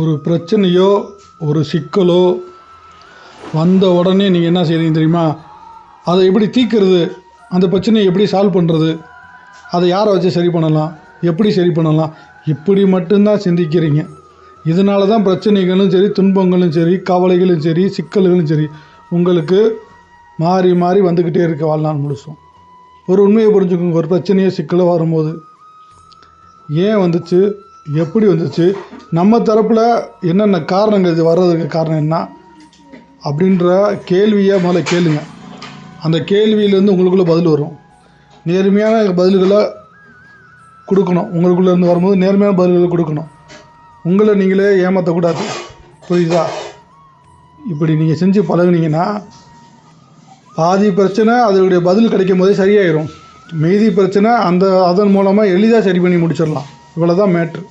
ஒரு பிரச்சனையோ ஒரு சிக்கலோ வந்த உடனே நீங்கள் என்ன செய்கிறீங்க தெரியுமா? அதை எப்படி தீர்க்கிறது, அந்த பிரச்சனையை எப்படி சால்வ் பண்ணுறது, அதை யாரை வச்சு சரி பண்ணலாம், எப்படி சரி பண்ணலாம், இப்படி மட்டும்தான் சிந்திக்கிறீங்க. இதனால தான் பிரச்சனைகளும் சரி, துன்பங்களும் சரி, கவலைகளும் சரி, சிக்கல்களும் சரி உங்களுக்கு மாறி மாறி வந்துக்கிட்டே இருக்க வாழ்நாள் முழுசும். ஒரு உண்மையை புரிஞ்சுக்கோங்க. ஒரு பிரச்சனையோ சிக்கலோ வரும்போது ஏன் வந்துச்சு, எப்படி வந்துச்சு, நம்ம தரப்பில் என்னென்ன காரணங்கள், இது வர்றதுக்கு காரணம் என்ன அப்படின்ற கேள்வியை முதல்ல கேளுங்க. அந்த கேள்வியிலேருந்து உங்களுக்குள்ளே பதில் வரும். நேர்மையான பதில்களை கொடுக்கணும். உங்களுக்குள்ளே இருந்து வரும்போது நேர்மையான பதில்களை கொடுக்கணும். உங்களை நீங்களே ஏமாற்றக்கூடாது. புரியுதா? இப்படி நீங்கள் செஞ்சு பழகுனீங்கன்னா பாதி பிரச்சனை அதனுடைய பதில் கிடைக்கும் போதே சரியாயிடும். மீதி பிரச்சனை அதன் மூலமாக எளிதாக சரி பண்ணி முடிச்சிடலாம். இவ்வளோ தான் மேட்ரு.